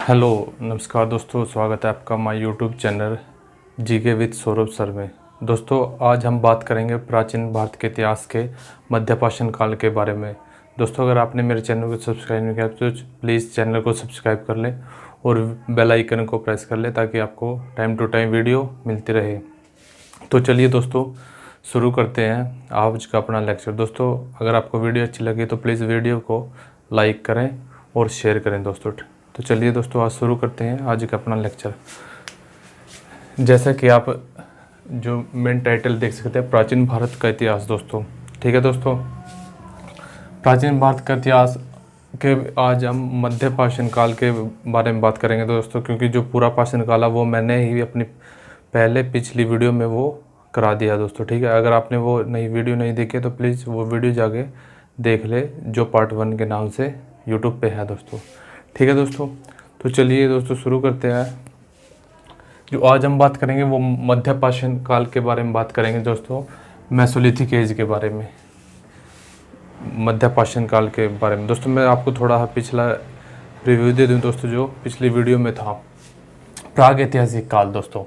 Hello नमस्कार दोस्तों, स्वागत है आपका my YouTube channel GK with Saurabh sir में। दोस्तों आज हम बात करेंगे प्राचीन भारत के इतिहास के मध्यपाषाण काल के बारे में। दोस्तों अगर आपने मेरे चैनल को सब्सक्राइब नहीं किया तो प्लीज़ चैनल को सब्सक्राइब कर लें और बेल आइकन को प्रेस कर लें ताकि आपको टाइम टू टाइम वीडियो मिलती रहे। तो चलिए दोस्तों शुरू करते हैं आज का अपना लेक्चर। दोस्तों अगर आपको वीडियो अच्छी लगी तो प्लीज़ वीडियो को लाइक करें और शेयर करें दोस्तों। तो चलिए दोस्तों आज शुरू करते हैं आज का अपना लेक्चर। जैसा कि आप जो मेन टाइटल देख सकते हैं, प्राचीन भारत का इतिहास दोस्तों। ठीक है दोस्तों, प्राचीन भारत का इतिहास के आज हम मध्यपाषाण काल के बारे में बात करेंगे दोस्तों, क्योंकि जो पूरा पाषाण काल है वो मैंने ही अपनी पहले पिछली वीडियो में वो करा दिया दोस्तों। ठीक है, अगर आपने वो नई वीडियो नहीं देखी तो प्लीज़ वो वीडियो जाके देख ले, जो पार्ट 1 के नाम से यूट्यूब पे है दोस्तों। ठीक है दोस्तों, तो चलिए दोस्तों शुरू करते हैं। जो आज हम बात करेंगे वो मध्यपाषाण काल के बारे में बात करेंगे दोस्तों, मेसोलिथिक एज के बारे में, मध्यपाषाण काल के बारे में। दोस्तों मैं आपको थोड़ा पिछला रिव्यू दे दूं दोस्तों, जो पिछली वीडियो में था। प्राग ऐतिहासिक काल दोस्तों,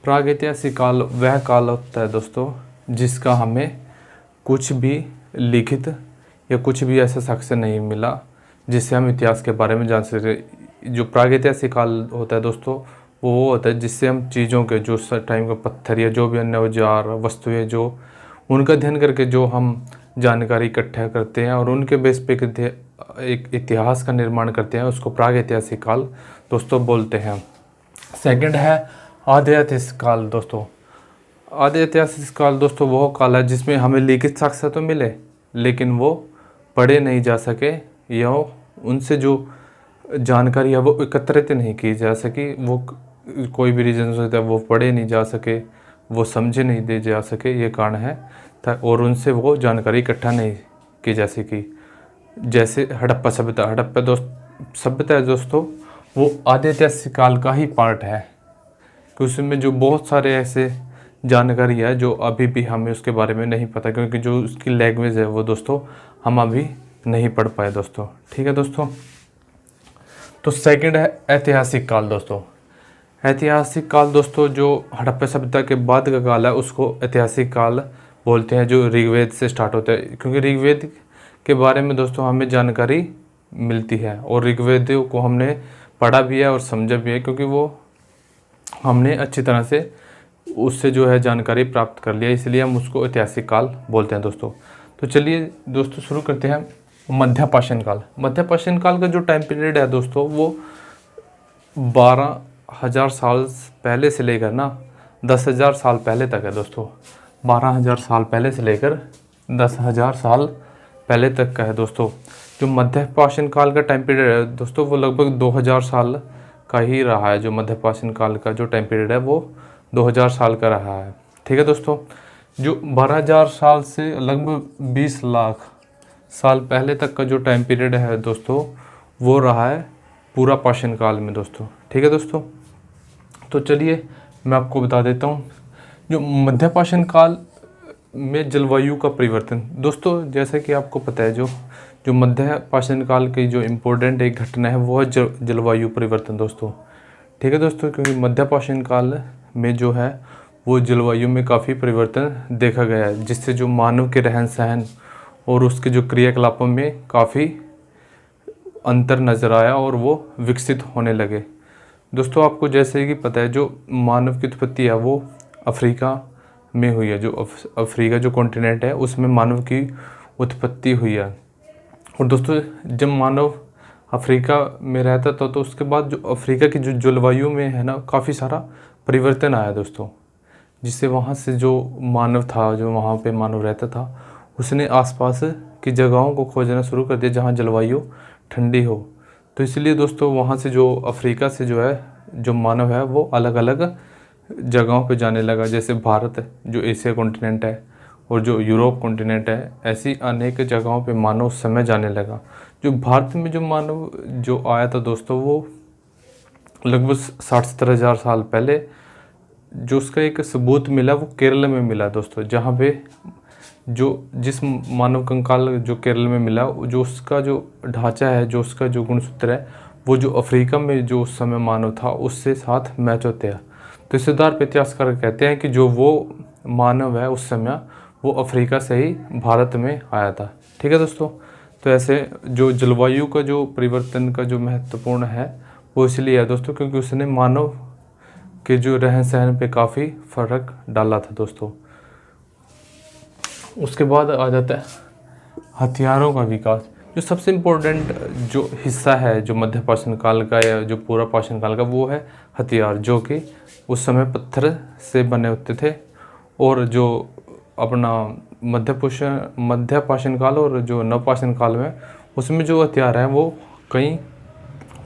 प्राग ऐतिहासिक काल वह काल होता है दोस्तों जिसका हमें कुछ भी लिखित या कुछ भी ऐसा साक्ष्य नहीं मिला जिससे हम इतिहास के बारे में जान सके। जो प्रागैतिहासिक काल होता है दोस्तों वो होता है जिससे हम चीज़ों के जो टाइम का पत्थर या जो भी अन्य औजार वस्तुएं जो उनका अध्ययन करके जो हम जानकारी इकट्ठा करते हैं और उनके बेस पे एक इतिहास का निर्माण करते हैं, उसको प्रागैतिहासिक काल दोस्तों बोलते हैं। सेकंड है आद्य ऐतिहासिक काल दोस्तों। आद्य ऐतिहासिक काल दोस्तों वो काल है जिसमें हमें लिखित साक्ष्य तो मिले लेकिन वो पढ़े नहीं जा सके या उनसे जो जानकारी है वो एकत्रित नहीं की जा सकी। वो कोई भी रीज़न हो सकता है, वो पढ़े नहीं जा सके, वो समझे नहीं दे जा सके, ये कारण है और उनसे वो जानकारी इकट्ठा नहीं की जा सकी। जैसे हड़प्पा सभ्यता, हड़प्पा सभ्यता है दोस्तों वो आद्य ऐतिहासिक काल का ही पार्ट है, कि उसमें जो बहुत सारे ऐसे जानकारी है जो अभी भी हमें उसके बारे में नहीं पता, क्योंकि जो उसकी लैंग्वेज है वो दोस्तों हम अभी नहीं पढ़ पाए दोस्तों। ठीक है दोस्तों, तो सेकंड है ऐतिहासिक काल दोस्तों। ऐतिहासिक काल दोस्तों जो हड़प्पा सभ्यता के बाद का काल है उसको ऐतिहासिक काल बोलते हैं, जो ऋग्वेद से स्टार्ट होता है, क्योंकि ऋग्वेद के बारे में दोस्तों हमें जानकारी मिलती है और ऋग्वेद को हमने पढ़ा भी है और समझा भी है, क्योंकि वो हमने अच्छी तरह से उससे जो है जानकारी प्राप्त कर लिया, इसलिए हम उसको ऐतिहासिक काल बोलते हैं दोस्तों। तो चलिए दोस्तों शुरू करते हैं मध्यपाषाण काल। मध्यपाषाण काल का जो टाइम पीरियड है दोस्तों वो 12,000 साल पहले से लेकर 10,000 साल पहले तक है दोस्तों। 12,000 साल पहले से लेकर 10,000 साल पहले तक का है दोस्तों। जो मध्यपाषाण काल का टाइम पीरियड है दोस्तों वो लगभग 2,000 साल का ही रहा है। जो मध्यपाषाण काल का जो टाइम पीरियड है वो 2,000 साल का रहा है। ठीक है दोस्तों, जो 12,000 साल से लगभग 20 लाख साल पहले तक का जो टाइम पीरियड है दोस्तों वो रहा है पूरा पाषाण काल में दोस्तों। ठीक है दोस्तों, तो चलिए मैं आपको बता देता हूँ जो मध्यपाषाण काल में जलवायु का परिवर्तन दोस्तों। जैसे कि आपको पता है जो मध्यपाषाण काल की जो इम्पोर्टेंट एक घटना है वो है जलवायु परिवर्तन दोस्तों। ठीक है दोस्तों, क्योंकि मध्यपाषाण काल में जो है वो जलवायु में काफ़ी परिवर्तन देखा गया है, जिससे जो मानव के रहन सहन और उसके जो क्रियाकलापों में काफ़ी अंतर नज़र आया और वो विकसित होने लगे दोस्तों। आपको जैसे कि पता है जो मानव की उत्पत्ति है वो अफ्रीका में हुई है। जो अफ्रीका जो कॉन्टिनेंट है उसमें मानव की उत्पत्ति हुई है। और दोस्तों जब मानव अफ्रीका में रहता था तो उसके बाद जो अफ्रीका की जो जलवायु में है ना काफ़ी सारा परिवर्तन आया दोस्तों, जिससे वहाँ से जो मानव था, जो वहाँ पे मानव रहता था, उसने आसपास की जगहों को खोजना शुरू कर दिया जहाँ जलवायु ठंडी हो। तो इसलिए दोस्तों वहाँ से जो अफ्रीका से जो है जो मानव है वो अलग अलग जगहों पे जाने लगा। जैसे भारत जो एशिया कॉन्टिनेंट है और जो यूरोप कॉन्टिनेंट है, ऐसी अनेक जगहों पे मानव उस समय जाने लगा। जो भारत में जो मानव जो आया था दोस्तों वो लगभग 60-70 हज़ार साल पहले। जो उसका एक सबूत मिला वो केरल में मिला दोस्तों, जहाँ पे जिस मानव कंकाल जो केरल में मिला, जो उसका जो ढांचा है, जो उसका जो गुणसूत्र है वो जो अफ्रीका में जो उस समय मानव था उससे साथ मैच होते हैं। तो इस आधार पर इतिहासकार कहते हैं कि जो वो मानव है उस समय वो अफ्रीका से ही भारत में आया था। ठीक है दोस्तों। तो ऐसे जो जलवायु का जो परिवर्तन का जो महत्वपूर्ण है वो इसलिए है दोस्तों क्योंकि उसने मानव के जो रहन सहन पे काफ़ी फर्क डाला था दोस्तों। उसके बाद आ जाता है हथियारों का विकास। जो सबसे इम्पोर्टेंट जो हिस्सा है जो मध्य पाषाण काल का या जो पूरा पाषाण काल का वो है हथियार, जो कि उस समय पत्थर से बने होते थे। और जो अपना मध्य पाषाण काल और जो नवपाषाण काल में उसमें जो हथियार हैं वो कई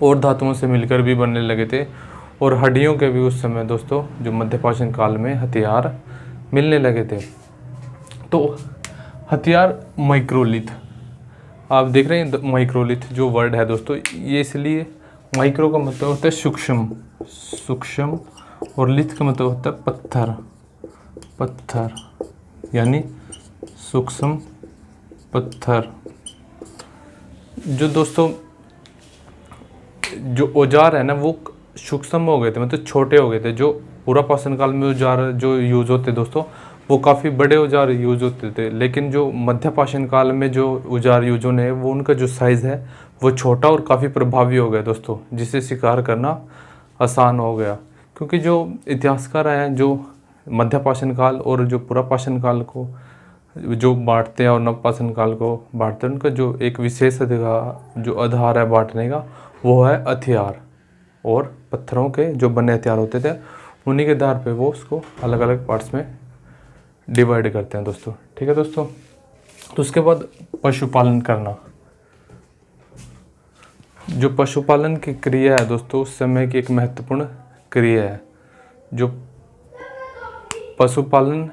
और धातुओं से मिलकर भी बनने लगे थे। और हड्डियों के भी उस समय दोस्तों जो मध्य पाषाण काल में हथियार मिलने लगे थे। तो हथियार माइक्रोलिथ, आप देख रहे हैं माइक्रोलिथ जो वर्ड है दोस्तों, ये इसलिए माइक्रो का मतलब होता है सूक्ष्म और लिथ का मतलब होता है पत्थर यानी सूक्ष्म पत्थर। जो दोस्तों जो औजार है ना वो सूक्ष्म हो गए थे, मतलब छोटे हो गए थे। जो पूरा पाषाण काल में औजार जो यूज़ होते दोस्तों वो काफ़ी बड़े औजार यूज़ होते थे, लेकिन जो मध्य पाषाण काल में जो औजार यूज होने वो उनका जो साइज़ है वो छोटा और काफ़ी प्रभावी हो गया दोस्तों, जिससे शिकार करना आसान हो गया। क्योंकि जो इतिहासकार हैं जो मध्य पाषाण काल और जो पूरा पाषाण काल को जो बांटते हैं और नव पाषाण काल को बांटते हैं, उनका जो एक विशेष जो आधार है बांटने का वो है हथियार। और पत्थरों के जो बने हथियार होते थे उन्हीं के आधार पे वो उसको अलग अलग पार्ट्स में डिवाइड करते हैं दोस्तों। ठीक है दोस्तों। तो उसके बाद पशुपालन करना। जो पशुपालन की क्रिया है दोस्तों उस समय की एक महत्वपूर्ण क्रिया है। जो पशुपालन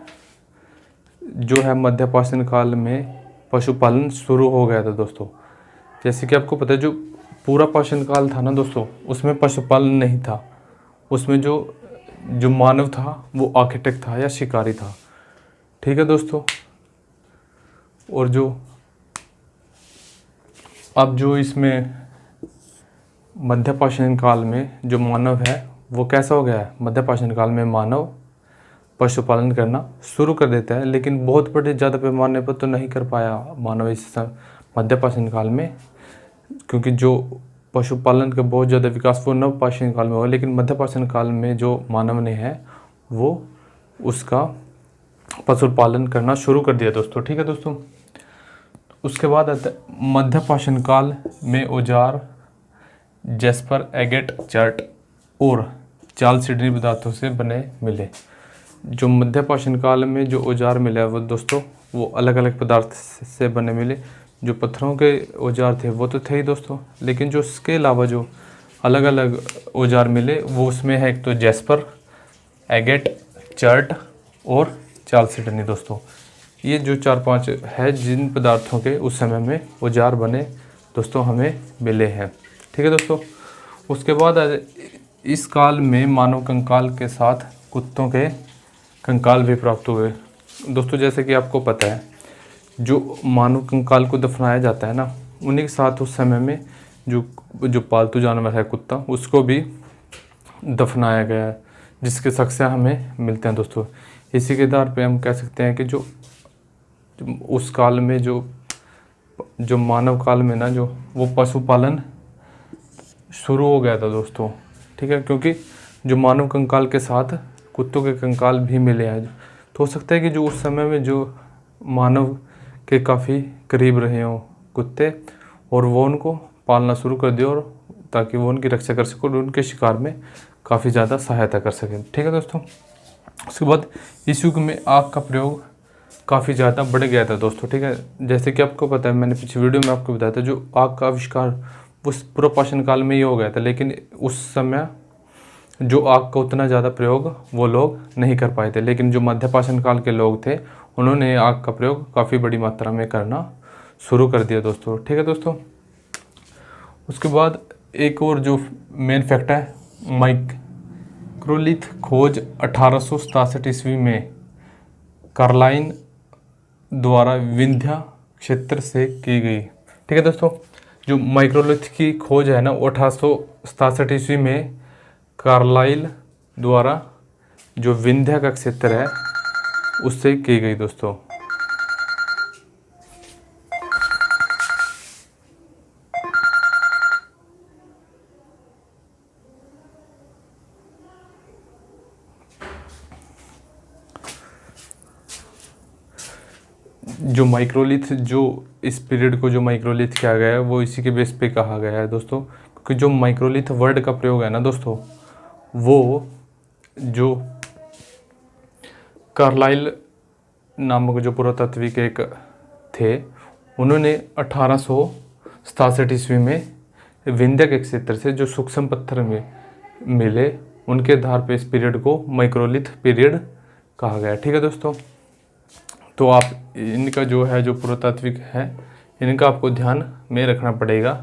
जो है मध्य पाषाण काल में पशुपालन शुरू हो गया था दोस्तों। जैसे कि आपको पता है जो पूरा पाषाण काल था ना दोस्तों उसमें पशुपालन नहीं था। उसमें जो मानव था वो आर्किटेक्ट था या शिकारी था। ठीक है दोस्तों। और जो अब जो इसमें मध्य पाषाण काल में जो मानव है वो कैसा हो गया है, मध्य पाषाण काल में मानव पशुपालन करना शुरू कर देता है, लेकिन बहुत बड़े ज़्यादा पैमाने पर तो नहीं कर पाया मानव इस मध्य पाषाण काल में। क्योंकि जो पशुपालन का बहुत ज़्यादा विकास वो नव पाषाण काल में हुआ, लेकिन मध्य पाषाण काल में जो मानव ने है वो उसका पशुपालन करना शुरू कर दिया दोस्तों। ठीक है दोस्तों। उसके बाद आता है मध्य पाषाण काल में औजार जैस्पर, एगेट, चर्ट और चालसीडनी पदार्थों से बने मिले। जो मध्य पाषाण काल में जो औजार मिले वो दोस्तों वो अलग अलग पदार्थ से बने मिले। जो पत्थरों के औजार थे वो तो थे ही दोस्तों, लेकिन जो इसके अलावा जो अलग अलग औजार मिले वो उसमें है एक तो जैस्पर, एगेट, चर्ट और चालसीडनी दोस्तों। ये जो 4-5 है जिन पदार्थों के उस समय में औजार बने दोस्तों हमें मिले हैं। ठीक है दोस्तों। उसके बाद इस काल में मानव कंकाल के साथ कुत्तों के कंकाल भी प्राप्त हुए दोस्तों। जैसे कि आपको पता है जो मानव कंकाल को दफनाया जाता है ना उन्हीं के साथ उस समय में जो पालतू जानवर है कुत्ता उसको भी दफनाया गया है, जिसके साक्ष्य हमें मिलते हैं दोस्तों। इसी के आधार पे हम कह सकते हैं कि जो उस काल में जो मानव काल में ना जो वो पशुपालन शुरू हो गया था दोस्तों। ठीक है। क्योंकि जो मानव कंकाल के साथ कुत्तों के कंकाल भी मिले हैं, तो हो सकता है कि जो उस समय में जो मानव के काफ़ी करीब रहे हों कुत्ते और वो उनको पालना शुरू कर दिया और ताकि वो उनकी रक्षा कर सके और उनके शिकार में काफ़ी ज़्यादा सहायता कर सकें। ठीक है दोस्तों। उसके बाद इस युग में आग का प्रयोग काफ़ी ज़्यादा बढ़ गया था दोस्तों। ठीक है। जैसे कि आपको पता है मैंने पिछले वीडियो में आपको बताया था जो आग का आविष्कार वो पूर्व पाषाण काल में ही हो गया था, लेकिन उस समय जो आग का उतना ज़्यादा प्रयोग वो लोग नहीं कर पाए थे। लेकिन जो मध्य पाषाण काल के लोग थे उन्होंने आग का प्रयोग काफ़ी बड़ी मात्रा में करना शुरू कर दिया दोस्तों। ठीक है दोस्तों। उसके बाद एक और जो मेन फैक्ट है माइक्रोलिथ खोज 1867 ईस्वी में कार्लाइन द्वारा विंध्य क्षेत्र से की गई। ठीक है दोस्तों। जो माइक्रोलिथ की खोज है ना, वो 1867 ईस्वी में कार्लाइल द्वारा जो विंध्या का क्षेत्र है उससे की गई दोस्तों। जो माइक्रोलिथ, जो इस पीरियड को जो माइक्रोलिथ किया गया है वो इसी के बेस पे कहा गया है दोस्तों, क्योंकि जो माइक्रोलिथ वर्ड का प्रयोग है ना दोस्तों, वो जो कार्लाइल नामक जो पुरातात्विक एक थे, उन्होंने 1867 ईस्वी में विंध्या के क्षेत्र से जो सूक्ष्म पत्थर में मिले, उनके आधार पे इस पीरियड को माइक्रोलिथ पीरियड कहा गया। ठीक है दोस्तों, तो आप इनका जो है जो पुरातात्विक है, इनका आपको ध्यान में रखना पड़ेगा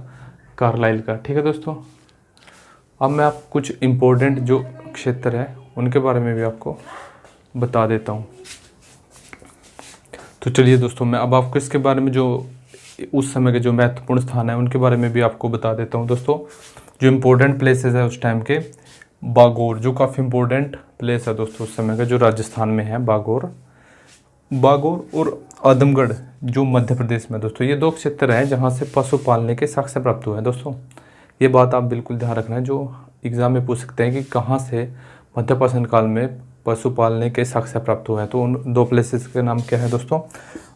कार्लाइल का। ठीक है दोस्तों, अब मैं आप कुछ इम्पोर्टेंट जो क्षेत्र है उनके बारे में भी आपको बता देता हूँ। तो चलिए दोस्तों, मैं अब आपको इसके बारे में जो उस समय के जो महत्वपूर्ण स्थान है उनके बारे में भी आपको बता देता हूँ दोस्तों। जो इम्पोर्टेंट प्लेसेस है उस टाइम के, बागोर जो काफ़ी इम्पोर्टेंट प्लेस है दोस्तों उस समय का, जो राजस्थान में है, बागोर और आदमगढ़ जो मध्य प्रदेश में दोस्तों, ये दो क्षेत्र हैं जहाँ से पशु पालने के साक्ष्य प्राप्त हुए हैं दोस्तों। ये बात आप बिल्कुल ध्यान रखना है, जो एग्ज़ाम में पूछ सकते हैं कि कहाँ से मध्यपाषाण काल में पशु पालने के साक्ष्य प्राप्त हुए हैं। तो उन दो प्लेसेस के नाम क्या है दोस्तों,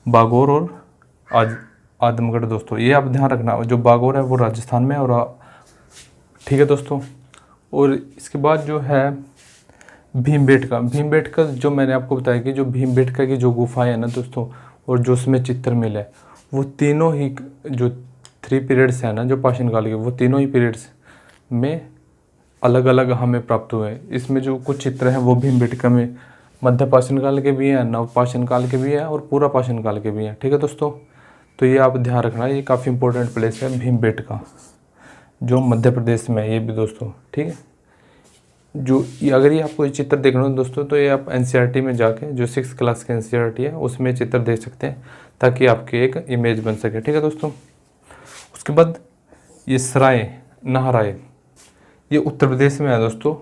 बागोर और आदमगढ़ दोस्तों। ये आप ध्यान रखना, जो बागोर है वो राजस्थान में और ठीक है दोस्तों। और इसके बाद जो है भीमबेटका जो मैंने आपको बताया कि जो भीमबेटका की जो गुफाएं है ना दोस्तों, और जो उसमें चित्र मिले, वो तीनों ही जो 3 पीरियड्स हैं ना जो पाषाण काल के, वो तीनों ही पीरियड्स में अलग अलग हमें प्राप्त हुए हैं। इसमें जो कुछ चित्र हैं वो भीमबेटका में मध्य पाषाण काल के भी हैं, नव पाषाण काल के भी हैं और पूरा पाषाण काल के भी हैं। ठीक है दोस्तों, तो ये आप ध्यान रखना, ये काफ़ी इंपॉर्टेंट प्लेस है भीमबेटका जो मध्य प्रदेश में है ये भी दोस्तों। ठीक है, जो अगर ये आपको ये चित्र देखना हो दोस्तों, तो ये आप एनसीईआरटी में जाके, जो 6th क्लास के एनसीईआरटी है उसमें चित्र देख सकते हैं, ताकि आपकी एक इमेज बन सके। ठीक है दोस्तों, उसके बाद ये सराय नाहराय, ये उत्तर प्रदेश में है दोस्तों।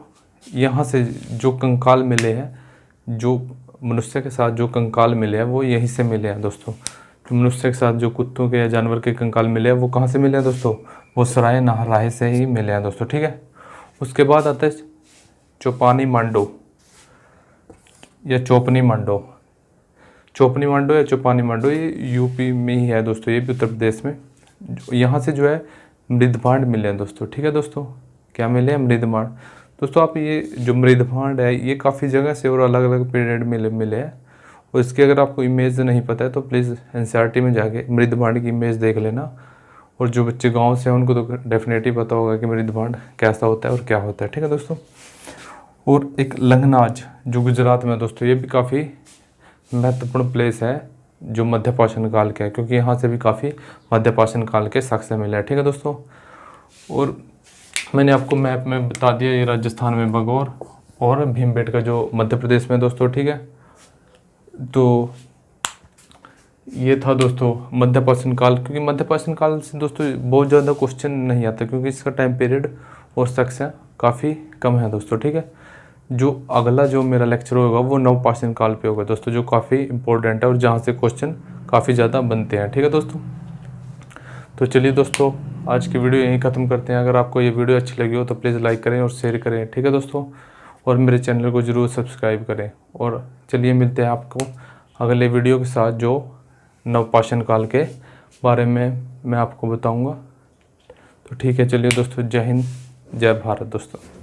यहाँ से जो कंकाल मिले हैं, जो मनुष्य के साथ जो कंकाल मिले हैं वो यहीं से मिले हैं दोस्तों। जो मनुष्य के साथ जो कुत्तों के या जानवर के कंकाल मिले हैं वो कहाँ से मिले हैं दोस्तों, वो सराय नाहराय से ही मिले हैं दोस्तों। ठीक है, उसके बाद आता है चौपानी मांडो या चौपनी मांडो या चौपानी मांडो, ये यूपी में ही है दोस्तों, ये भी उत्तर प्रदेश में। यहाँ से जो है मृदभांड मिले हैं दोस्तों। ठीक है दोस्तों, क्या मिले हैं, मृदभांड दोस्तों। आप ये जो मृदभांड है ये काफ़ी जगह से और अलग अलग पीरियड में मिले हैं, और इसकी अगर आपको इमेज नहीं पता है तो प्लीज़ एनसीईआरटी में जाके मृदभांड की इमेज देख लेना। और जो बच्चे गाँव से हैं उनको तो डेफिनेटली पता होगा कि मृदभांड कैसा होता है और क्या होता है। ठीक है दोस्तों, और एक लंगनाज जो गुजरात में दोस्तों, ये भी काफ़ी महत्वपूर्ण प्लेस है जो मध्यपाषाण काल का है, क्योंकि यहाँ से भी काफ़ी मध्यपाषाण काल के साक्ष्य मिले हैं। ठीक है दोस्तों, और मैंने आपको मैप में बता दिया, ये राजस्थान में बागोर और भीमबेटका जो मध्य प्रदेश में दोस्तों। ठीक है, तो ये था दोस्तों मध्यपाषाण काल, क्योंकि मध्यपाषाण काल से दोस्तों बहुत ज़्यादा क्वेश्चन नहीं आता, क्योंकि इसका टाइम पीरियड और साक्ष्य काफ़ी कम है दोस्तों। ठीक है, जो अगला जो मेरा लेक्चर होगा वो नवपाषाण काल पे होगा दोस्तों, जो काफ़ी इंपॉर्टेंट है और जहाँ से क्वेश्चन काफ़ी ज़्यादा बनते हैं। ठीक है दोस्तों, तो चलिए दोस्तों आज की वीडियो यहीं ख़त्म करते हैं। अगर आपको ये वीडियो अच्छी लगी हो तो प्लीज़ लाइक करें और शेयर करें। ठीक है दोस्तों, और मेरे चैनल को ज़रूर सब्सक्राइब करें। और चलिए मिलते हैं आपको अगले वीडियो के साथ, जो नवपाषाण काल के बारे में मैं आपको बताऊँगा। तो ठीक है, चलिए दोस्तों, जय हिंद जय भारत दोस्तों।